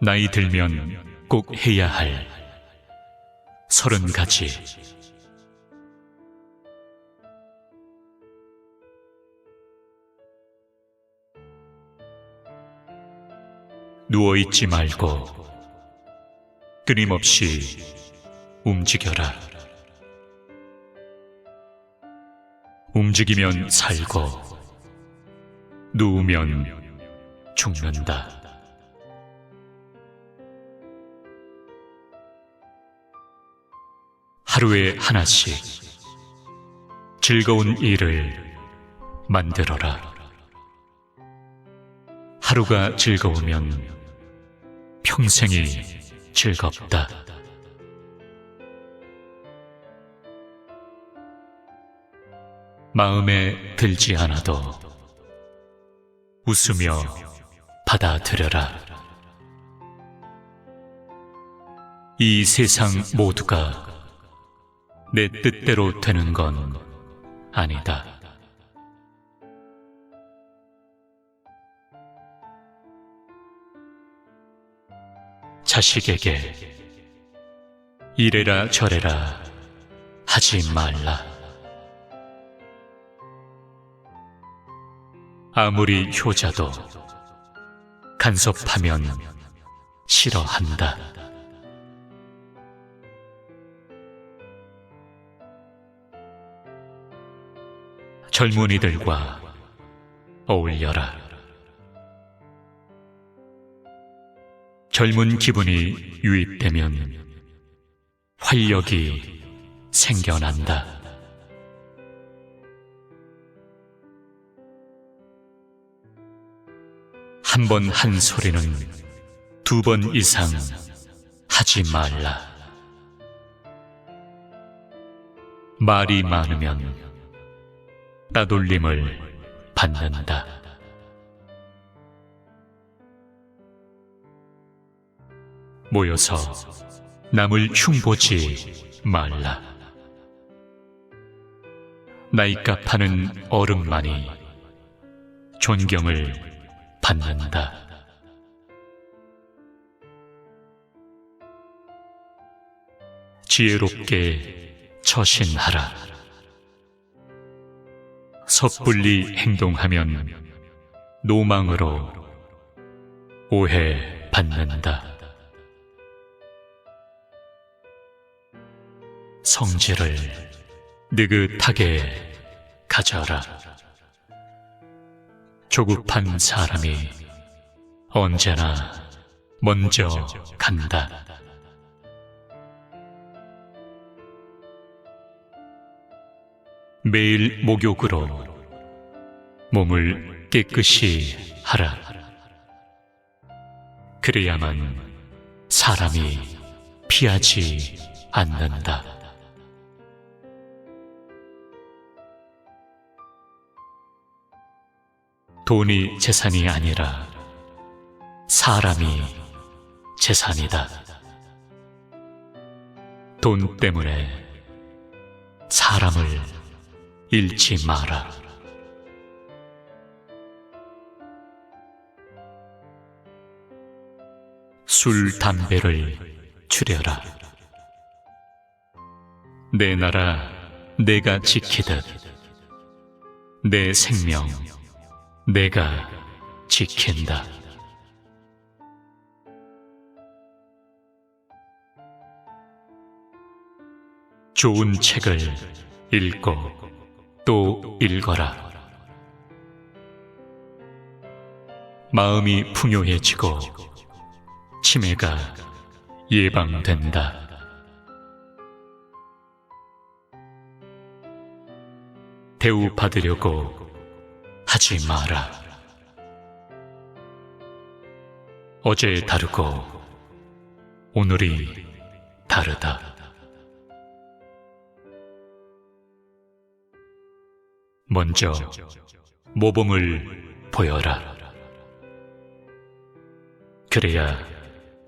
나이 들면 꼭 해야 할 30가지. 누워있지 말고 끊임없이 움직여라. 움직이면 살고 누우면 죽는다. 하루에 하나씩 즐거운 일을 만들어라. 하루가 즐거우면 평생이 즐겁다. 마음에 들지 않아도 웃으며 받아들여라. 이 세상 모두가 내 뜻대로 되는 건 아니다. 자식에게 이래라 저래라 하지 말라. 아무리 효자도 간섭하면 싫어한다. 젊은이들과 어울려라. 젊은 기분이 유입되면 활력이 생겨난다. 한 번 한 소리는 2번 이상 하지 말라. 말이 많으면 따돌림을 받는다. 모여서 남을 흉보지 말라. 나이값하는 어른만이 존경을 받는다. 지혜롭게 처신하라. 섣불리 행동하면 노망으로 오해받는다. 성질을 느긋하게 가져라. 조급한 사람이 언제나 먼저 간다. 매일 목욕으로 몸을 깨끗이 하라. 그래야만 사람이 피하지 않는다. 돈이 재산이 아니라 사람이 재산이다. 돈 때문에 사람을 잃지 마라. 술, 담배를 줄여라. 내 나라 내가 지키듯 내 생명 내가 지킨다. 좋은 책을 읽고 또 읽어라. 마음이 풍요해지고 치매가 예방된다. 대우받으려고 하지 마라. 어제 다르고 오늘이 다르다. 먼저 모범을 보여라. 그래야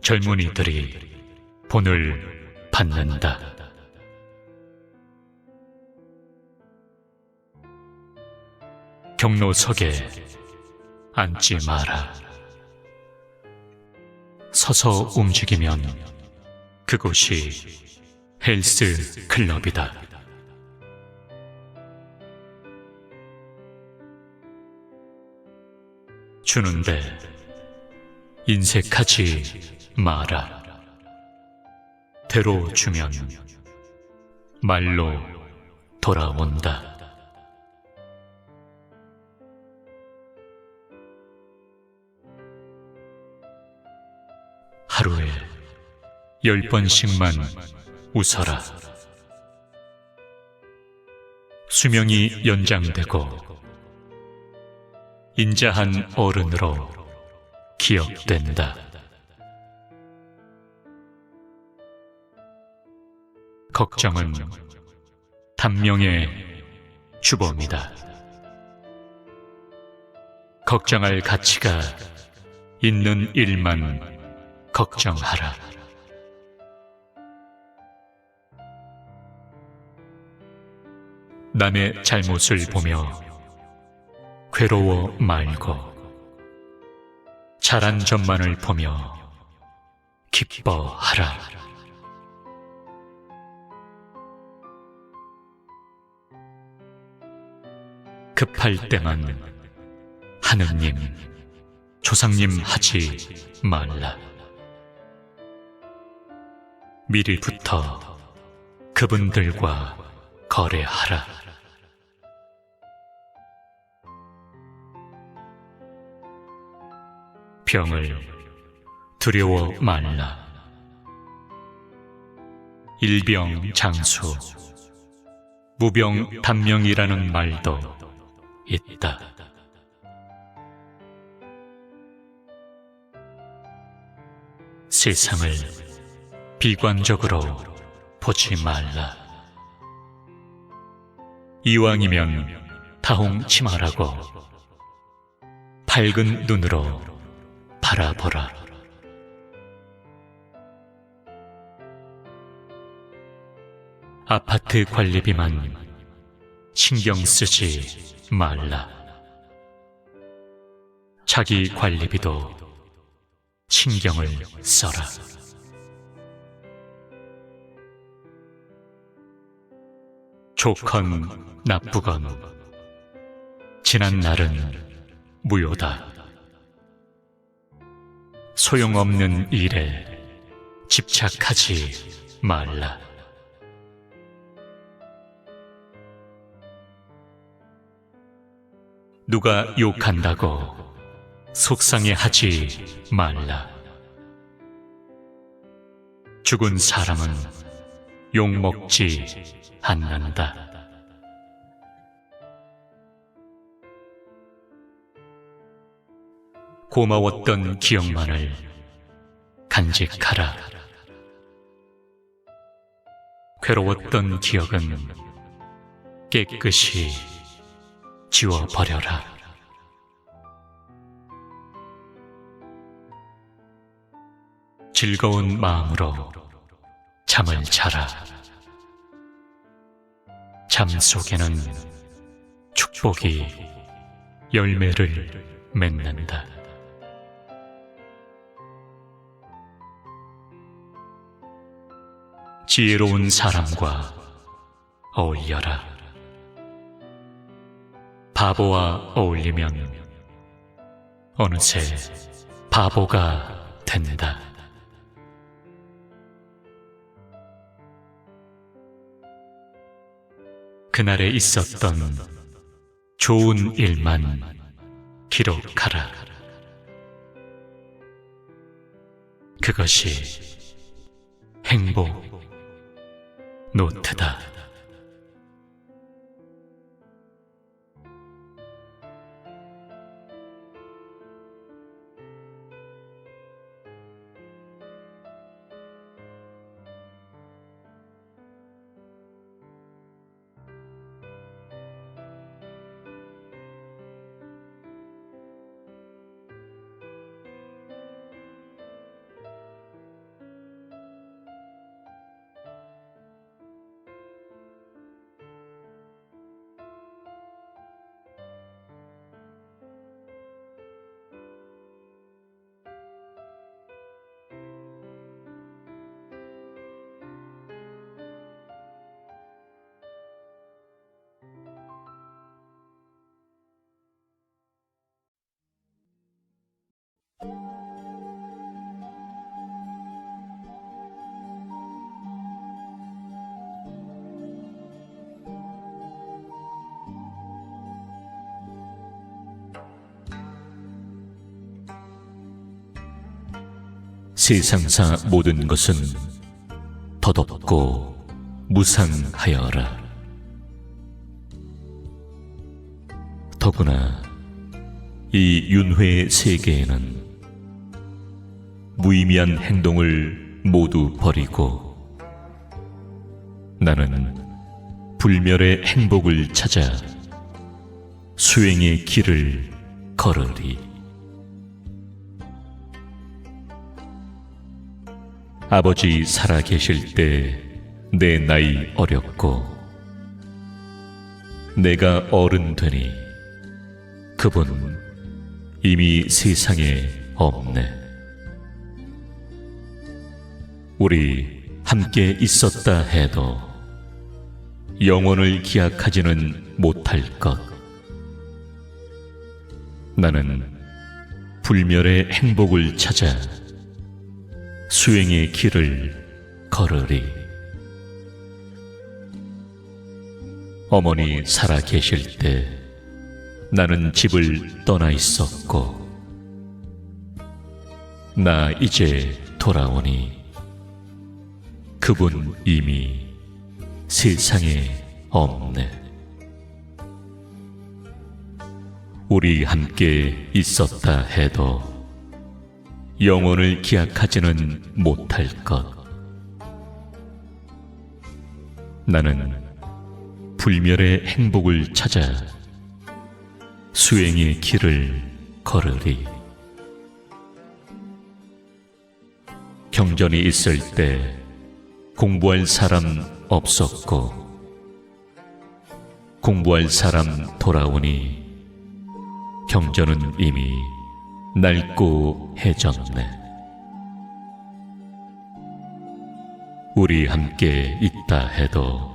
젊은이들이 본을 받는다. 경로석에 앉지 마라. 서서 움직이면 그곳이 헬스 클럽이다. 주는데 인색하지 마라. 대로 주면 말로 돌아온다. 하루에 10번씩만 웃어라. 수명이 연장되고 인자한 어른으로 기억된다. 걱정은 단명의 주범이다. 걱정할 가치가 있는 일만 걱정하라. 남의 잘못을 보며 괴로워 말고 잘한 점만을 보며 기뻐하라. 급할 때만 하느님, 조상님 하지 말라. 미리부터 그분들과 거래하라. 병을 두려워 말라. 일병장수, 무병단명이라는 말도 있다. 세상을 비관적으로 보지 말라. 이왕이면 다홍치마라고 밝은 눈으로 바라보라. 아파트 관리비만 신경 쓰지 말라. 자기 관리비도 신경을 써라. 좋건 나쁘건 지난 날은 무효다. 소용없는 일에 집착하지 말라. 누가 욕한다고 속상해하지 말라. 죽은 사람은 욕먹지 않는다. 고마웠던 기억만을 간직하라. 괴로웠던 기억은 깨끗이 지워버려라. 즐거운 마음으로 잠을 자라. 잠 속에는 축복이 열매를 맺는다. 지혜로운 사람과 어울려라. 바보와 어울리면 어느새 바보가 된다. 그날에 있었던 좋은 일만 기록하라. 그것이 행복 노트다. 세상사 모든 것은 덧없고 무상하여라. 더구나 이 윤회의 세계에는 무의미한 행동을 모두 버리고 나는 불멸의 행복을 찾아 수행의 길을 걸으리. 아버지 살아 계실 때 내 나이 어렸고 내가 어른 되니 그분 이미 세상에 없네. 우리 함께 있었다 해도 영원을 기약하지는 못할 것. 나는 불멸의 행복을 찾아 수행의 길을 걸으리. 어머니 살아 계실 때 나는 집을 떠나 있었고 나 이제 돌아오니 그분 이미 세상에 없네. 우리 함께 있었다 해도 영원을 기약하지는 못할 것. 나는 불멸의 행복을 찾아 수행의 길을 걸으리. 경전이 있을 때 공부할 사람 없었고 공부할 사람 돌아오니 경전은 이미 낡고 해졌네. 우리 함께 있다 해도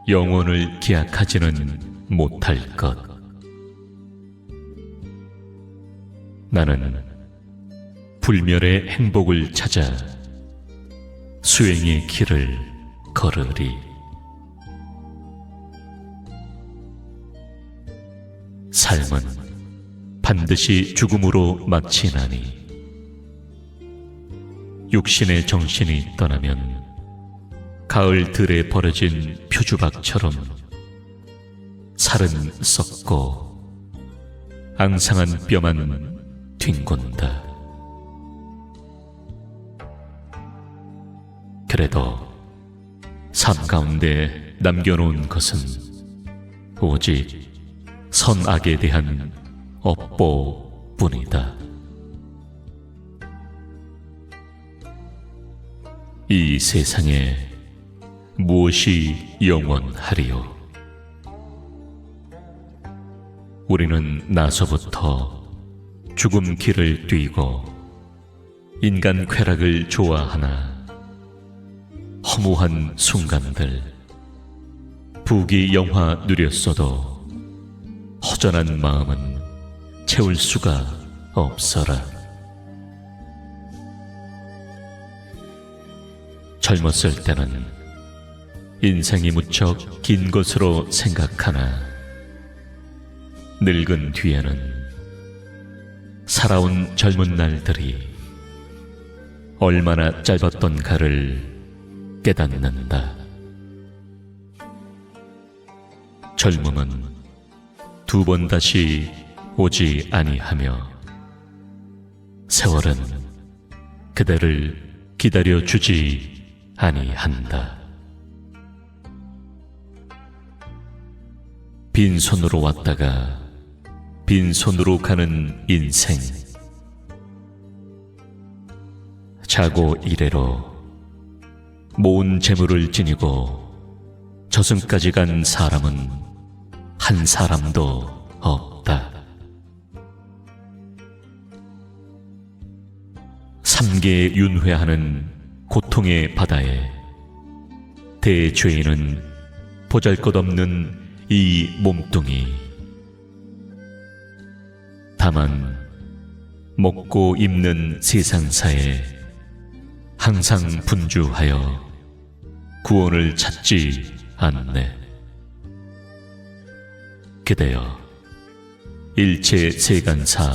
영원을 기약하지는 못할 것. 나는 불멸의 행복을 찾아 수행의 길을 걸으리. 삶은 반드시 죽음으로 마치나니 육신의 정신이 떠나면 가을 들에 버려진 표주박처럼 살은 썩고 앙상한 뼈만 뒹군다. 그래도 삶 가운데 남겨놓은 것은 오직 선악에 대한 업보뿐이다. 이 세상에 무엇이 영원하리요? 우리는 나서부터 죽음 길을 뛰고 인간 쾌락을 좋아하나 허무한 순간들 부귀 영화 누렸어도 허전한 마음은 채울 수가 없어라. 젊었을 때는 인생이 무척 긴 것으로 생각하나 늙은 뒤에는 살아온 젊은 날들이 얼마나 짧았던가를 깨닫는다. 젊음은 두 번 다시 오지 아니하며 세월은 그대를 기다려주지 아니한다. 빈손으로 왔다가 빈손으로 가는 인생. 자고 이래로 모은 재물을 지니고 저승까지 간 사람은 한 사람도 없다. 삼계에 윤회하는 고통의 바다에 대죄인은 보잘것없는 이 몸뚱이. 다만 먹고 입는 세상사에 항상 분주하여 구원을 찾지 않네. 그대여, 일체 세간사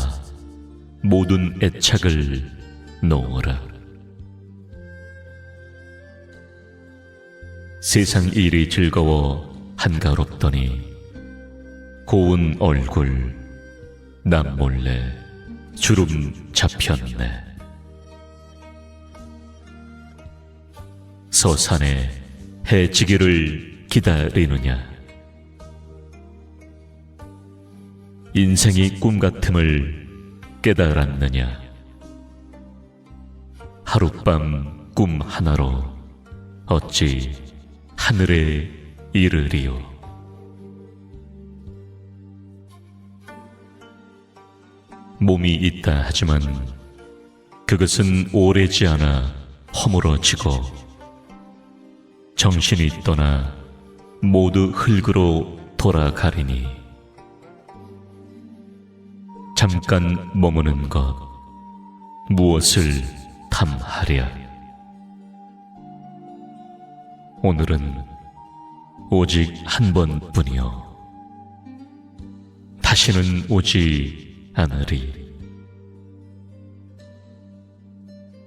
모든 애착을 놓으라. 세상 일이 즐거워 한가롭더니 고운 얼굴 남 몰래 주름 잡혔네. 서산에 해 지기를 기다리느냐. 인생이 꿈 같음을 깨달았느냐. 하룻밤 꿈 하나로 어찌 하늘에 이르리요. 몸이 있다 하지만 그것은 오래지 않아 허물어지고 정신이 떠나 모두 흙으로 돌아가리니 잠깐 머무는 것 무엇을 탐하랴. 오늘은 오직 한 번뿐이요 다시는 오지 않으리.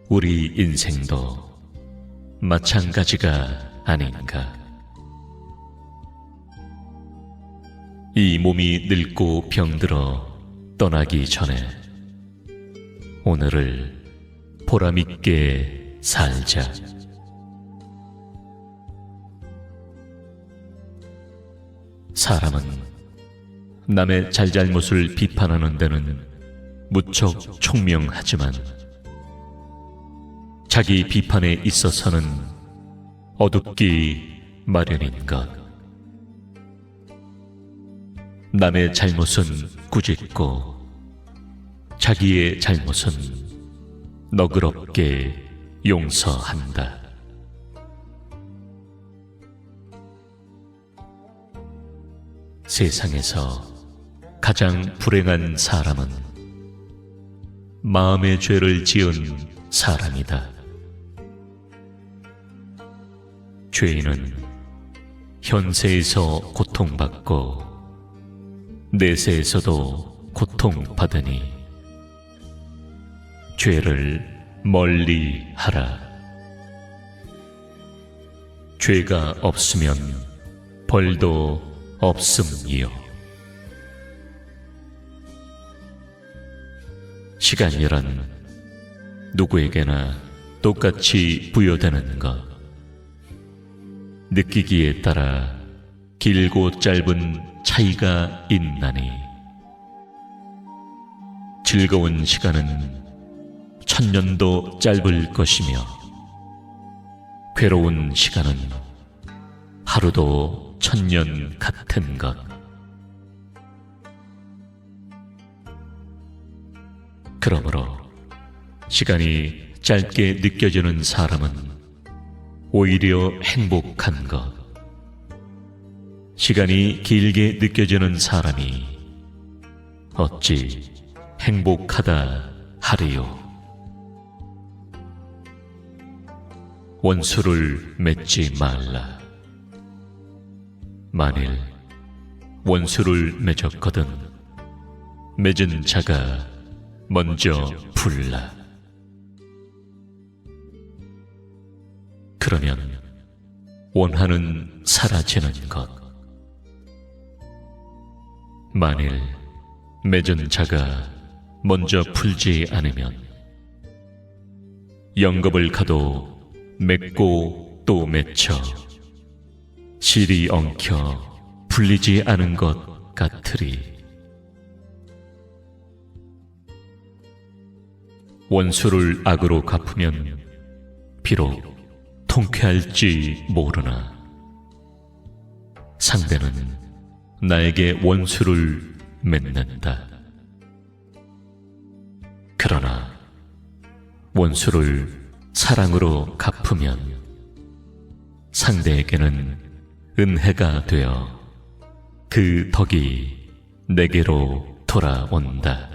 우리 인생도 마찬가지가 아닌가. 이 몸이 늙고 병들어 떠나기 전에 오늘을 보람있게 살자. 사람은 남의 잘잘못을 비판하는 데는 무척 총명하지만 자기 비판에 있어서는 어둡기 마련인 것. 남의 잘못은 꾸짖고 자기의 잘못은 너그럽게 용서한다. 세상에서 가장 불행한 사람은 마음의 죄를 지은 사람이다. 죄인은 현세에서 고통받고 내세에서도 고통받으니 죄를 멀리 하라. 죄가 없으면 벌도 없음이요. 시간이란 누구에게나 똑같이 부여되는 것. 느끼기에 따라 길고 짧은 차이가 있나니 즐거운 시간은 1000년도 짧을 것이며 괴로운 시간은 하루도 1000년 같은 것. 그러므로 시간이 짧게 느껴지는 사람은 오히려 행복한 것. 시간이 길게 느껴지는 사람이 어찌 행복하다 하리요. 원수를 맺지 말라. 만일 원수를 맺었거든 맺은 자가 먼저 풀라. 그러면 원한은 사라지는 것. 만일 맺은 자가 먼저 풀지 않으면 영겁을 가도 맺고 또 맺혀 실이 엉켜 풀리지 않은 것 같으리. 원수를 악으로 갚으면 비록 통쾌할지 모르나 상대는 나에게 원수를 맺는다. 그러나 원수를 사랑으로 갚으면 상대에게는 은혜가 되어 그 덕이 내게로 돌아온다.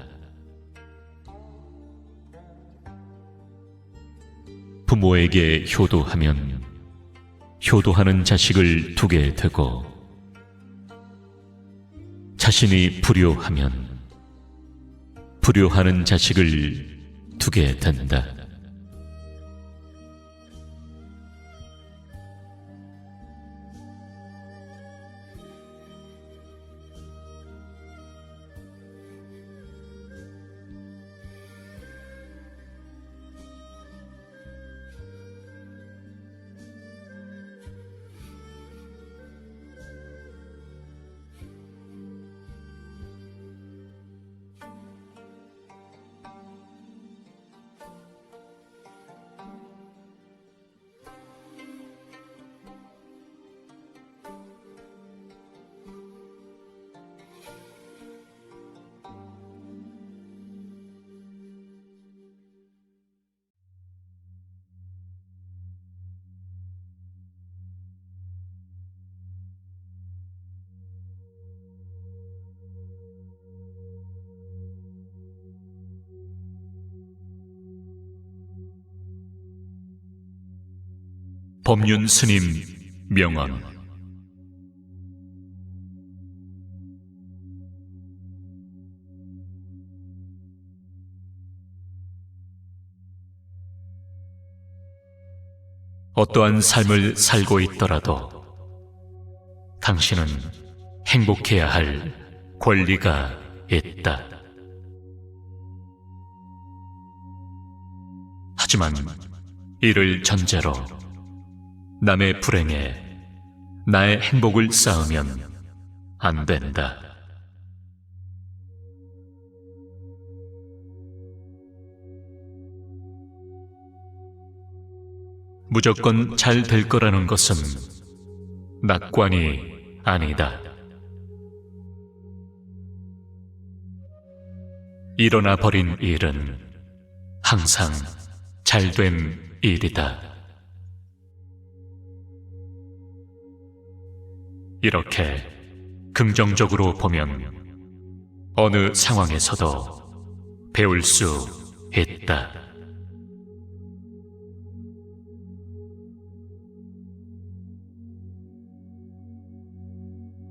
부모에게 효도하면 효도하는 자식을 두게 되고 자신이 불효하면 불효하는 자식을 두게 된다. 법륜 스님 명언. 어떠한 삶을 살고 있더라도 당신은 행복해야 할 권리가 있다. 하지만 이를 전제로 남의 불행에 나의 행복을 쌓으면 안 된다. 무조건 잘 될 거라는 것은 낙관이 아니다. 일어나 버린 일은 항상 잘된 일이다. 이렇게 긍정적으로 보면 어느 상황에서도 배울 수 있다.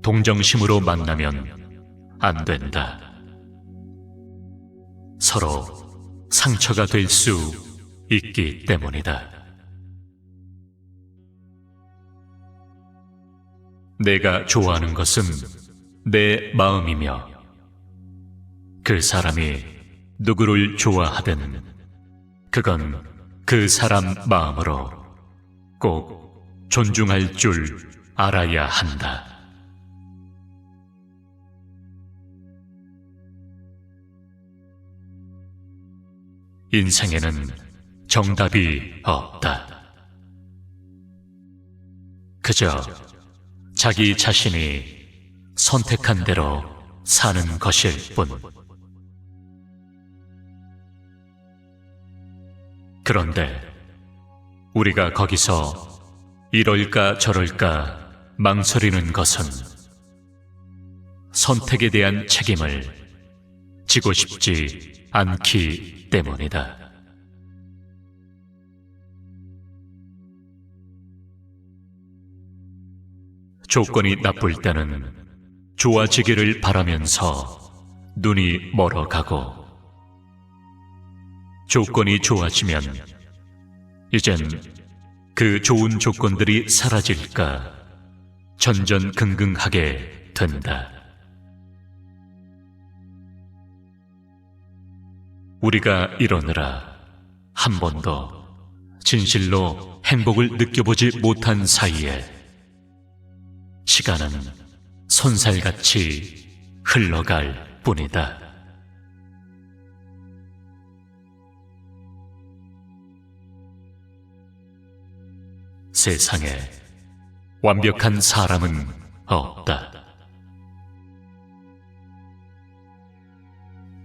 동정심으로 만나면 안 된다. 서로 상처가 될 수 있기 때문이다. 내가 좋아하는 것은 내 마음이며 그 사람이 누구를 좋아하든 그건 그 사람 마음으로 꼭 존중할 줄 알아야 한다. 인생에는 정답이 없다. 그저 자기 자신이 선택한 대로 사는 것일 뿐. 그런데 우리가 거기서 이럴까 저럴까 망설이는 것은 선택에 대한 책임을 지고 싶지 않기 때문이다. 조건이 나쁠 때는 좋아지기를 바라면서 눈이 멀어가고, 조건이 좋아지면 이젠 그 좋은 조건들이 사라질까 전전긍긍하게 된다. 우리가 이러느라 한 번도 진실로 행복을 느껴보지 못한 사이에 시간은 손살같이 흘러갈 뿐이다. 세상에 완벽한 사람은 없다.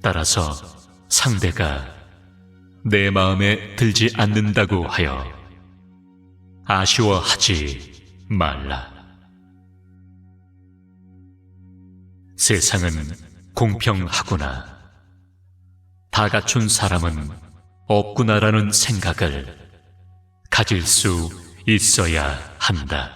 따라서 상대가 내 마음에 들지 않는다고 하여 아쉬워하지 말라. 세상은 공평하구나, 다 갖춘 사람은 없구나라는 생각을 가질 수 있어야 한다.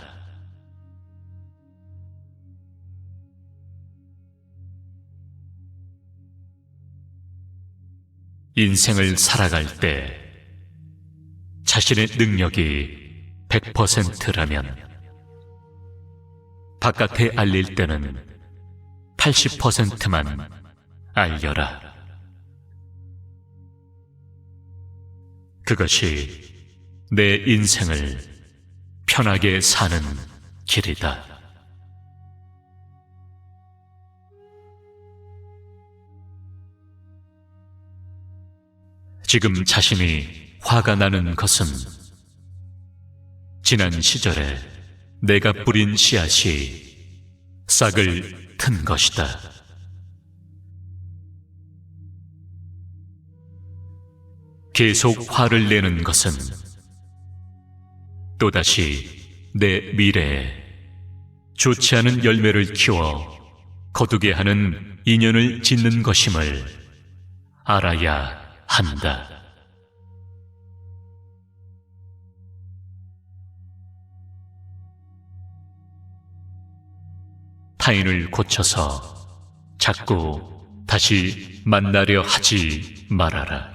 인생을 살아갈 때 자신의 능력이 100%라면 바깥에 알릴 때는 80%만 알려라. 그것이 내 인생을 편하게 사는 길이다. 지금 자신이 화가 나는 것은 지난 시절에 내가 뿌린 씨앗이 싹을 튼 것이다. 계속 화를 내는 것은 또다시 내 미래에 좋지 않은 열매를 키워 거두게 하는 인연을 짓는 것임을 알아야 한다. 타인을 고쳐서 자꾸 다시 만나려 하지 말아라.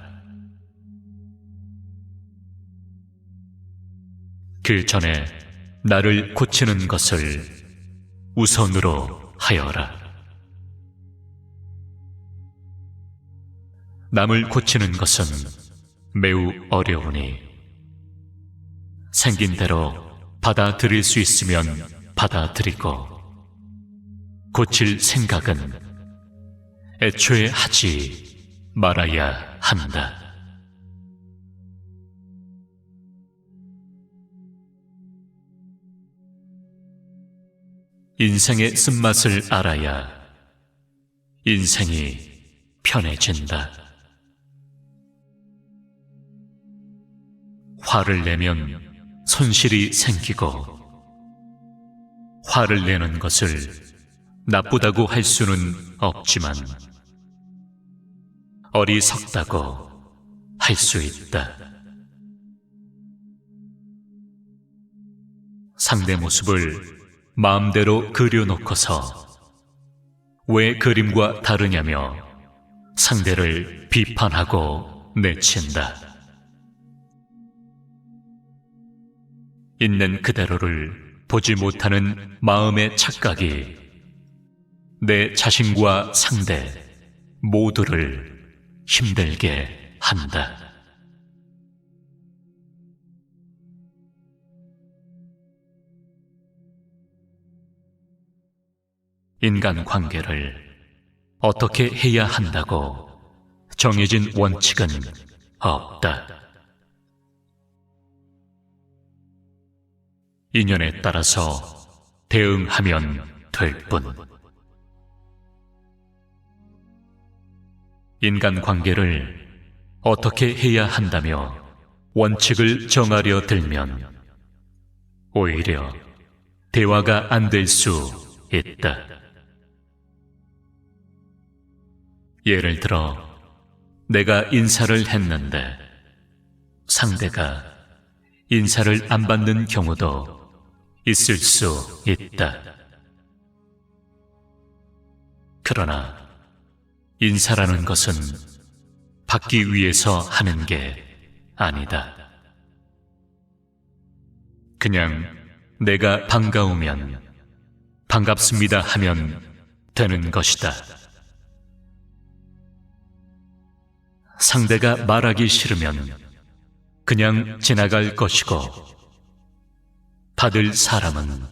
그 전에 나를 고치는 것을 우선으로 하여라. 남을 고치는 것은 매우 어려우니 생긴 대로 받아들일 수 있으면 받아들이고 고칠 생각은 애초에 하지 말아야 한다. 인생의 쓴맛을 알아야 인생이 편해진다. 화를 내면 손실이 생기고 화를 내는 것을 나쁘다고 할 수는 없지만 어리석다고 할 수 있다. 상대 모습을 마음대로 그려놓고서 왜 그림과 다르냐며 상대를 비판하고 내친다. 있는 그대로를 보지 못하는 마음의 착각이 내 자신과 상대 모두를 힘들게 한다. 인간관계를 어떻게 해야 한다고 정해진 원칙은 없다. 인연에 따라서 대응하면 될 뿐. 인간관계를 어떻게 해야 한다며 원칙을 정하려 들면 오히려 대화가 안 될 수 있다. 예를 들어 내가 인사를 했는데 상대가 인사를 안 받는 경우도 있을 수 있다. 그러나 인사라는 것은 받기 위해서 하는 게 아니다. 그냥 내가 반가우면 반갑습니다 하면 되는 것이다. 상대가 말하기 싫으면 그냥 지나갈 것이고 받을 사람은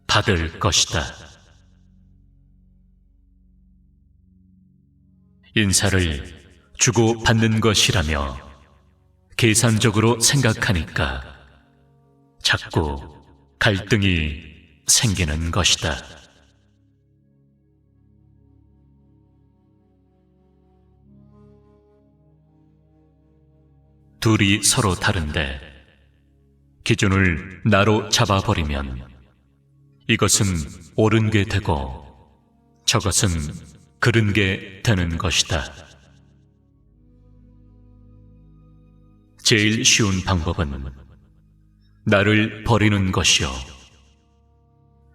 받을 것이다. 인사를 주고 받는 것이라며 계산적으로 생각하니까 자꾸 갈등이 생기는 것이다. 둘이 서로 다른데 기준을 나로 잡아버리면 이것은 옳은 게 되고 저것은 그른 게 되는 것이다. 제일 쉬운 방법은 나를 버리는 것이요.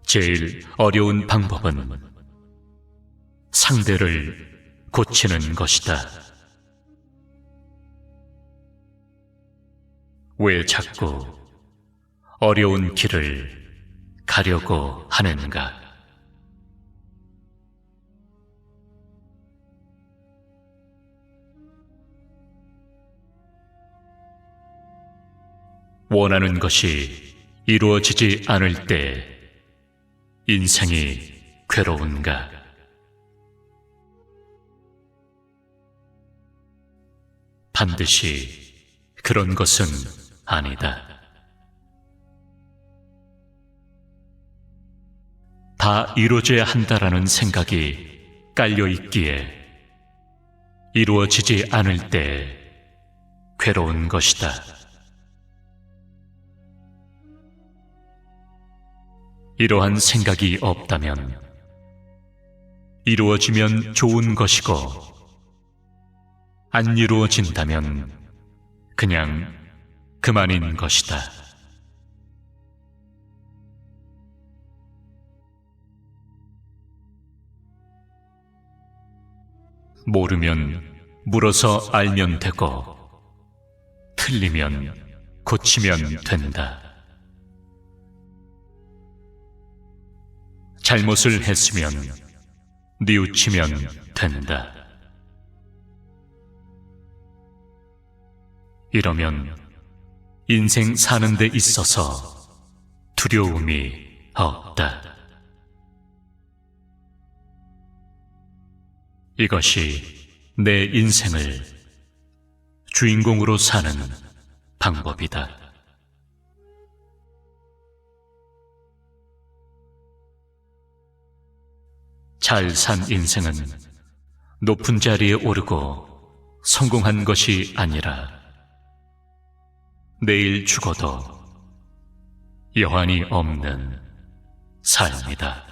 제일 어려운 방법은 상대를 고치는 것이다. 왜 자꾸 어려운 길을 가려고 하는가? 원하는 것이 이루어지지 않을 때 인생이 괴로운가? 반드시 그런 것은 아니다. 다 이루어져야 한다라는 생각이 깔려 있기에 이루어지지 않을 때 괴로운 것이다. 이러한 생각이 없다면 이루어지면 좋은 것이고 안 이루어진다면 그냥 그만인 것이다. 모르면 물어서 알면 되고, 틀리면 고치면 된다. 잘못을 했으면 뉘우치면 된다. 이러면 인생 사는 데 있어서 두려움이 없다. 이것이 내 인생을 주인공으로 사는 방법이다. 잘 산 인생은 높은 자리에 오르고 성공한 것이 아니라 내일 죽어도 여한이 없는 삶이다.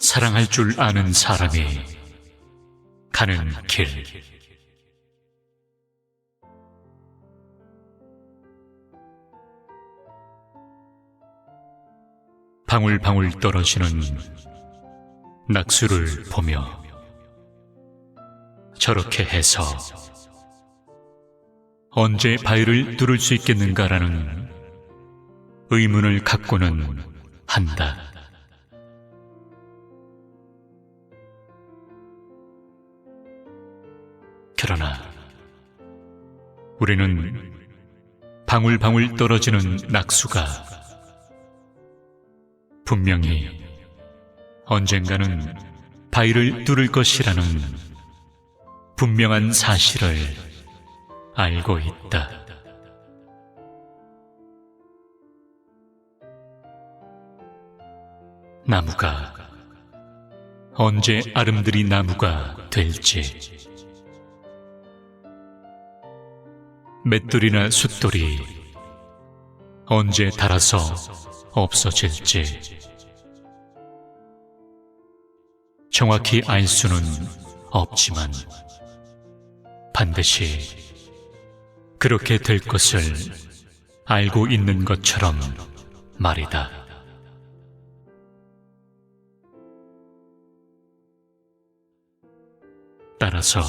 사랑할 줄 아는 사람이 가는 길. 방울방울 떨어지는 낙수를 보며 저렇게 해서 언제 바위를 뚫을 수 있겠는가라는 의문을 갖고는 한다. 그러나 우리는 방울방울 떨어지는 낙수가 분명히 언젠가는 바위를 뚫을 것이라는 분명한 사실을 알고 있다. 나무가 언제 아름드리 나무가 될지, 맷돌이나 숫돌이 언제 닳아서 없어질지 정확히 알 수는 없지만 반드시 그렇게 될 것을 알고 있는 것처럼 말이다. 따라서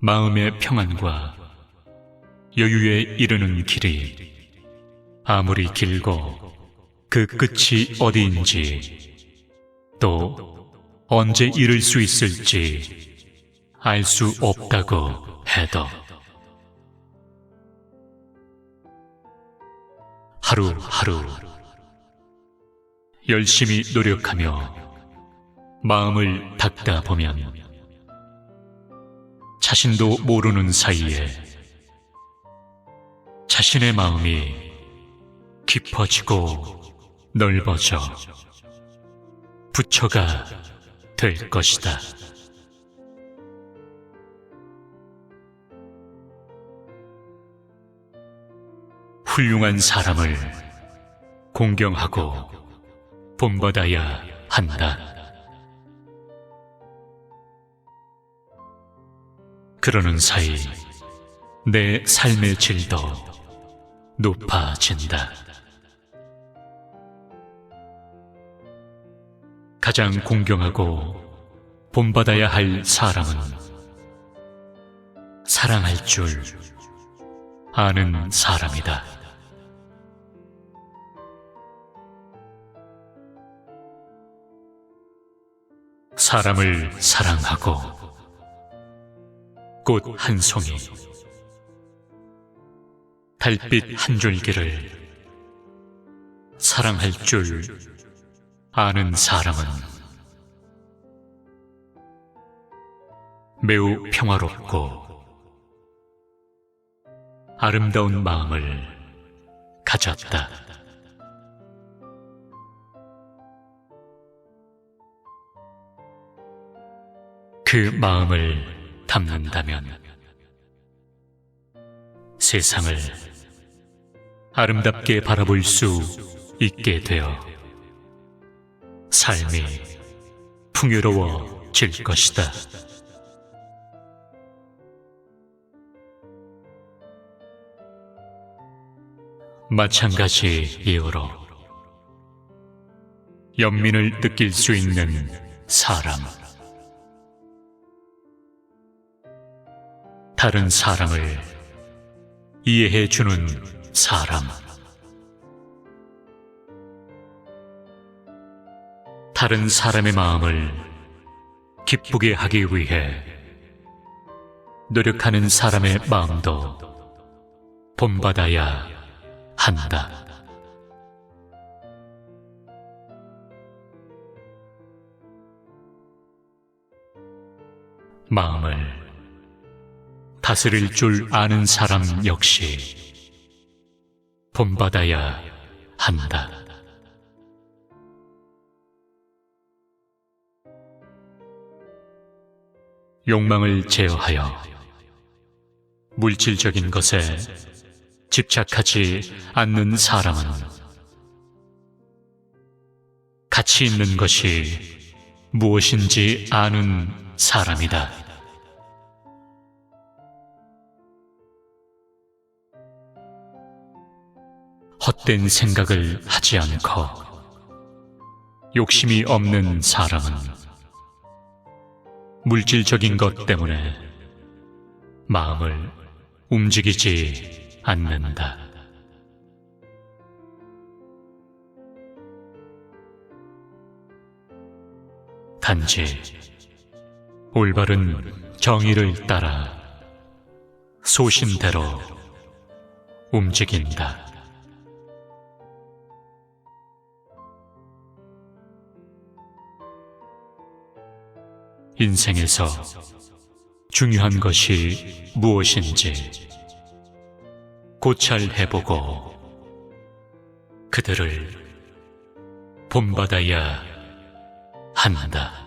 마음의 평안과 여유에 이르는 길이 아무리 길고 그 끝이 어디인지 또 언제 이룰 수 있을지 알 수 없다고 해도 하루하루 열심히 노력하며 마음을 닦다 보면 자신도 모르는 사이에 자신의 마음이 깊어지고 넓어져 부처가 될 것이다. 훌륭한 사람을 공경하고 본받아야 한다. 그러는 사이 내 삶의 질도 높아진다. 가장 공경하고 본받아야 할 사람은 사랑할 줄 아는 사람이다. 사람을 사랑하고 꽃 한 송이, 달빛 한 줄기를 사랑할 줄 아는 사람은 매우 평화롭고 아름다운 마음을 가졌다. 그 마음을 담는다면 세상을 아름답게 바라볼 수 있게 되어 삶이 풍요로워질 것이다. 마찬가지 이유로 연민을 느낄 수 있는 사람, 다른 사람을 이해해 주는 사람, 다른 사람의 마음을 기쁘게 하기 위해 노력하는 사람의 마음도 본받아야 한다. 마음을 다스릴 줄 아는 사람 역시 본받아야 한다. 욕망을 제어하여 물질적인 것에 집착하지 않는 사람은 가치 있는 것이 무엇인지 아는 사람이다. 헛된 생각을 하지 않고 욕심이 없는 사람은 물질적인 것 때문에 마음을 움직이지 않는다. 단지 올바른 정의를 따라 소신대로 움직인다. 인생에서 중요한 것이 무엇인지 고찰해보고 그들을 본받아야 한다.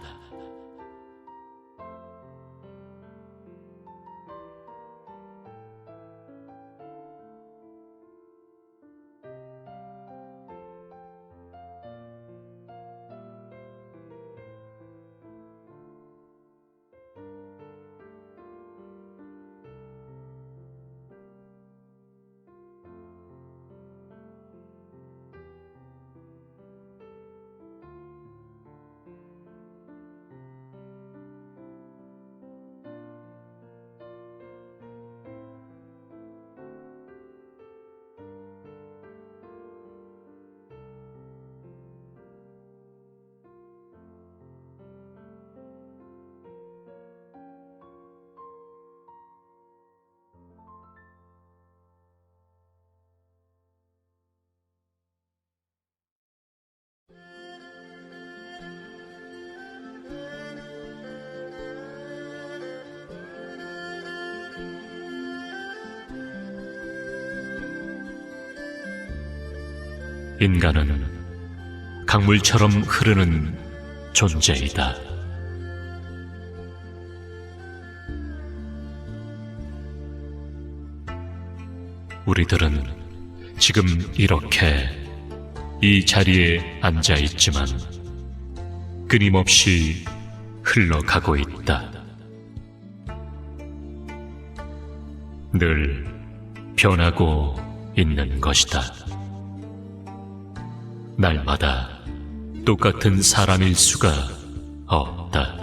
인간은 강물처럼 흐르는 존재이다. 우리들은 지금 이렇게 이 자리에 앉아 있지만 끊임없이 흘러가고 있다. 늘 변하고 있는 것이다. 날마다 똑같은 사람일 수가 없다.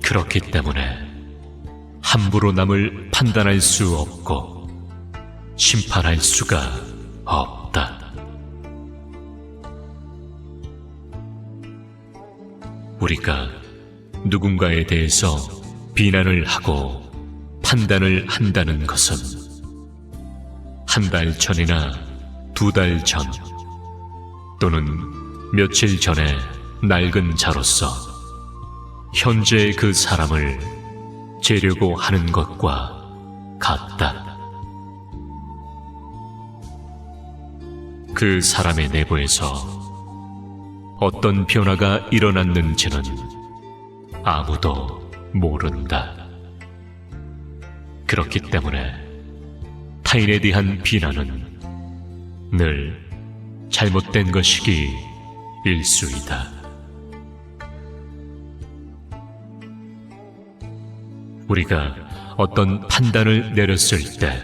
그렇기 때문에 함부로 남을 판단할 수 없고 심판할 수가 없다. 우리가 누군가에 대해서 비난을 하고 판단을 한다는 것은 한 달 전이나 2달 전 또는 며칠 전에 낡은 자로서 현재의 그 사람을 재려고 하는 것과 같다. 그 사람의 내부에서 어떤 변화가 일어났는지는 아무도 모른다. 그렇기 때문에 타인에 대한 비난은 늘 잘못된 것이기 일쑤이다. 우리가 어떤 판단을 내렸을 때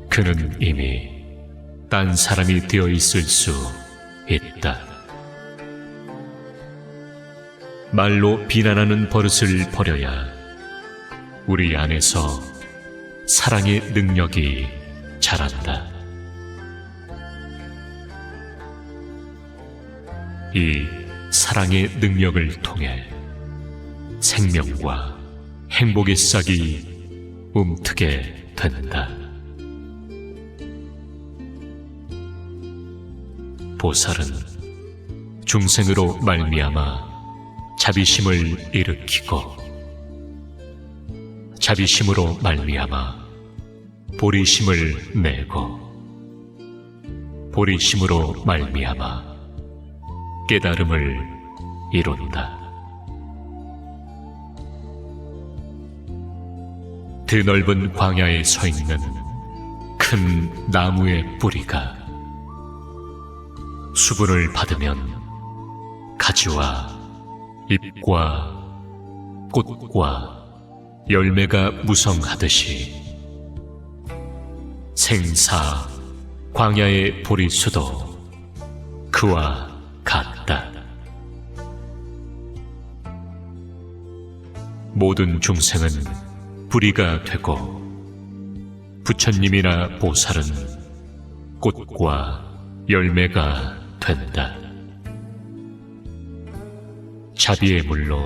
그는 이미 딴 사람이 되어 있을 수 있다. 말로 비난하는 버릇을 버려야 우리 안에서 사랑의 능력이 자란다. 이 사랑의 능력을 통해 생명과 행복의 싹이 움트게 된다. 보살은 중생으로 말미암아 자비심을 일으키고 자비심으로 말미암아 보리심을 내고 보리심으로 말미암아 깨달음을 이룬다. 드넓은 광야에 서 있는 큰 나무의 뿌리가 수분을 받으면 가지와 잎과 꽃과 열매가 무성하듯이 생사 광야의 보리수도 그와 같다. 모든 중생은 뿌리가 되고 부처님이나 보살은 꽃과 열매가 된다. 자비의 물로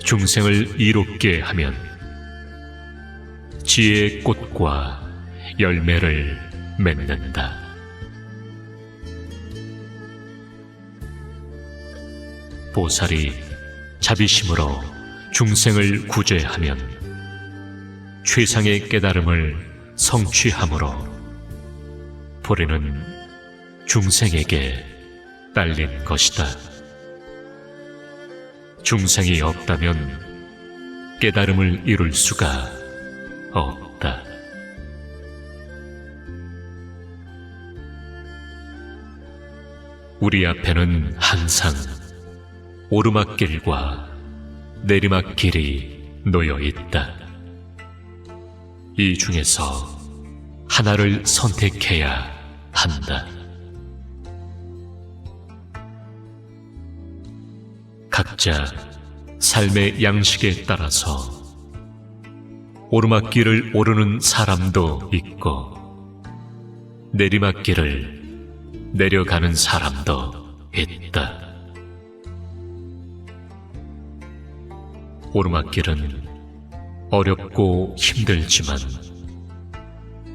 중생을 이롭게 하면 지혜의 꽃과 열매를 맺는다. 보살이 자비심으로 중생을 구제하면 최상의 깨달음을 성취함으로 보리는 중생에게 딸린 것이다. 중생이 없다면 깨달음을 이룰 수가 없다. 우리 앞에는 항상 오르막길과 내리막길이 놓여 있다. 이 중에서 하나를 선택해야 한다. 각자 삶의 양식에 따라서 오르막길을 오르는 사람도 있고 내리막길을 내려가는 사람도 있다. 오르막길은 어렵고 힘들지만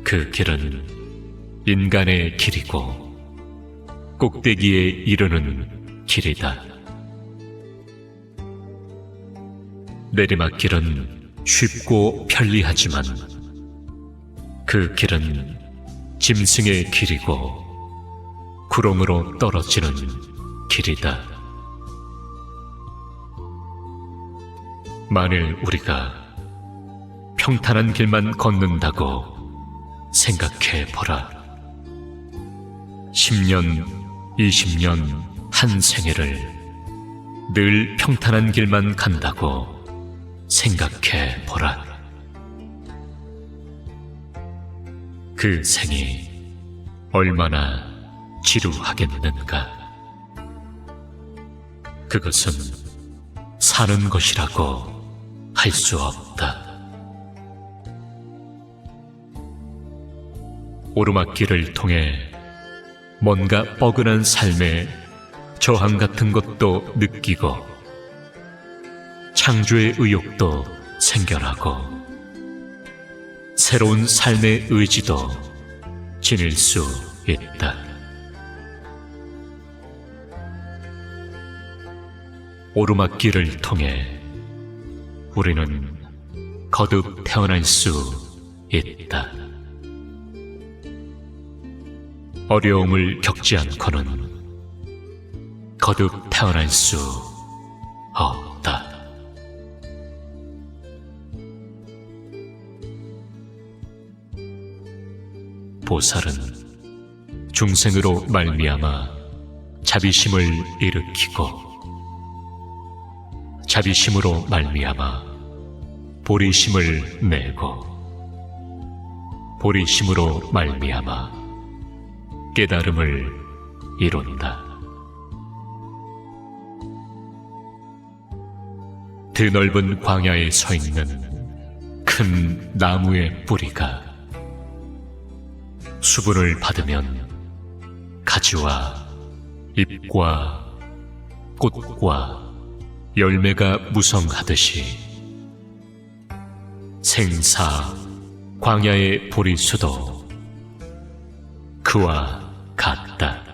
그 길은 인간의 길이고 꼭대기에 이르는 길이다. 내리막길은 쉽고 편리하지만 그 길은 짐승의 길이고 구렁으로 떨어지는 길이다. 만일 우리가 평탄한 길만 걷는다고 생각해 보라. 10년, 20년, 한 생애를 늘 평탄한 길만 간다고 생각해 보라. 그 생이 얼마나 지루하겠는가. 그것은 사는 것이라고 할 수 없다. 오르막길을 통해 뭔가 뻐근한 삶의 저항 같은 것도 느끼고 창조의 의욕도 생겨나고 새로운 삶의 의지도 지닐 수 있다. 오르막길을 통해 우리는 거듭 태어날 수 있다. 어려움을 겪지 않고는 거듭 태어날 수 없다. 보살은 중생으로 말미암아 자비심을 일으키고 자비심으로 말미암아 보리심을 내고 보리심으로 말미암아 깨달음을 이룬다. 드넓은 광야에 서 있는 큰 나무의 뿌리가 수분을 받으면 가지와 잎과 꽃과 열매가 무성하듯이 생사 광야의 보리수도 그와 같다.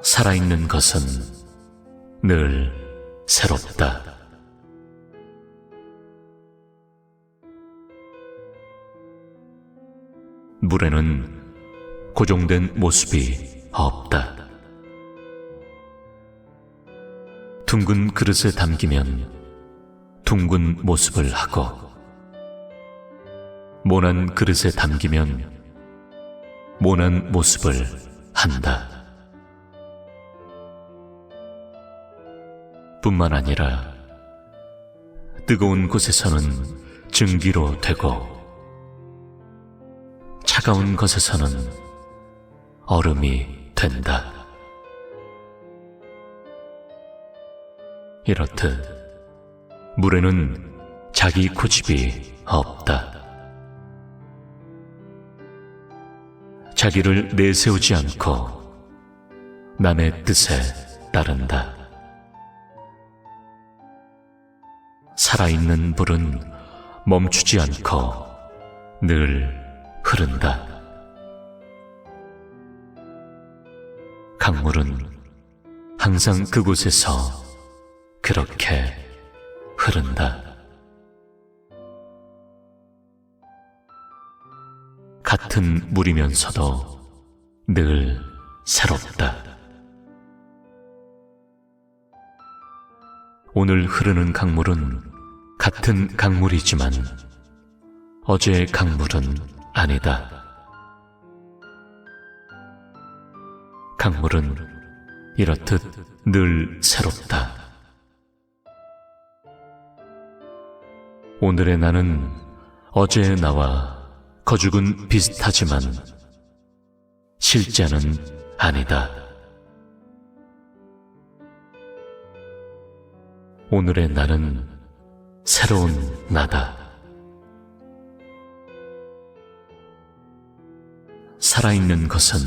살아있는 것은 늘 새롭다. 물에는 고정된 모습이 없다. 둥근 그릇에 담기면 둥근 모습을 하고 모난 그릇에 담기면 모난 모습을 한다. 뿐만 아니라 뜨거운 곳에서는 증기로 되고 차가운 것에서는 얼음이 된다. 이렇듯 물에는 자기 고집이 없다. 자기를 내세우지 않고 남의 뜻에 따른다. 살아있는 물은 멈추지 않고 늘 흐른다. 강물은 항상 그곳에서 그렇게 흐른다. 같은 물이면서도 늘 새롭다. 오늘 흐르는 강물은 같은 강물이지만 어제의 강물은 아니다. 강물은 이렇듯 늘 새롭다. 오늘의 나는 어제의 나와 거죽은 비슷하지만 실제는 아니다. 오늘의 나는 새로운 나다. 살아있는 것은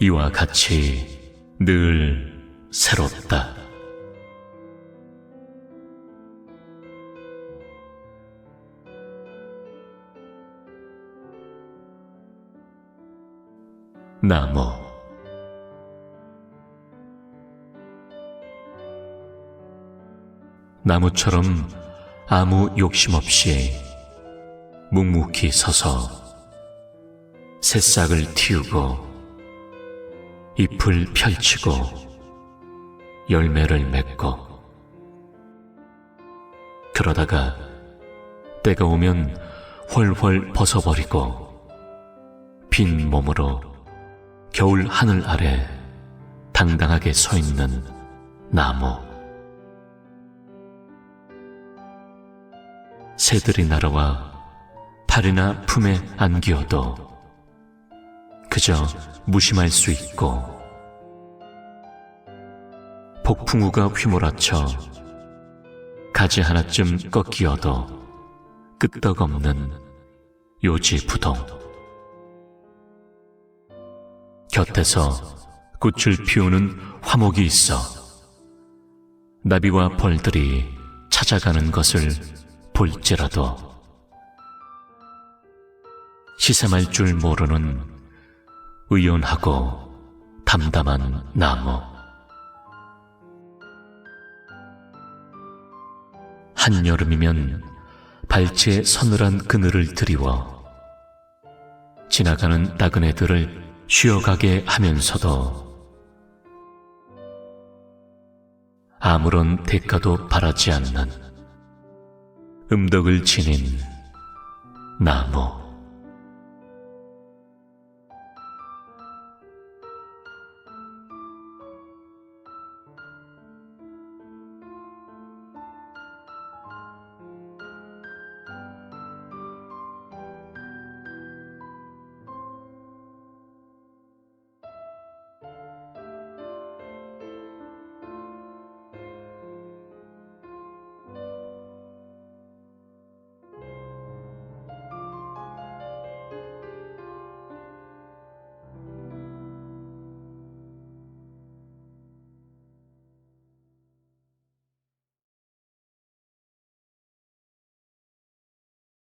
이와 같이 늘 새롭다. 나무. 나무처럼 아무 욕심 없이 묵묵히 서서 새싹을 틔우고 잎을 펼치고 열매를 맺고, 그러다가 때가 오면 훨훨 벗어버리고 빈 몸으로 겨울 하늘 아래 당당하게 서 있는 나무. 새들이 날아와 팔이나 품에 안기어도 그저 무심할 수 있고, 폭풍우가 휘몰아쳐 가지 하나쯤 꺾이어도 끄떡없는 요지부동. 곁에서 꽃을 피우는 화목이 있어 나비와 벌들이 찾아가는 것을 볼지라도 시샘할 줄 모르는 의연하고 담담한 나무. 한여름이면 발치에 서늘한 그늘을 드리워 지나가는 나그네들을 쉬어가게 하면서도 아무런 대가도 바라지 않는 음덕을 지닌 나무.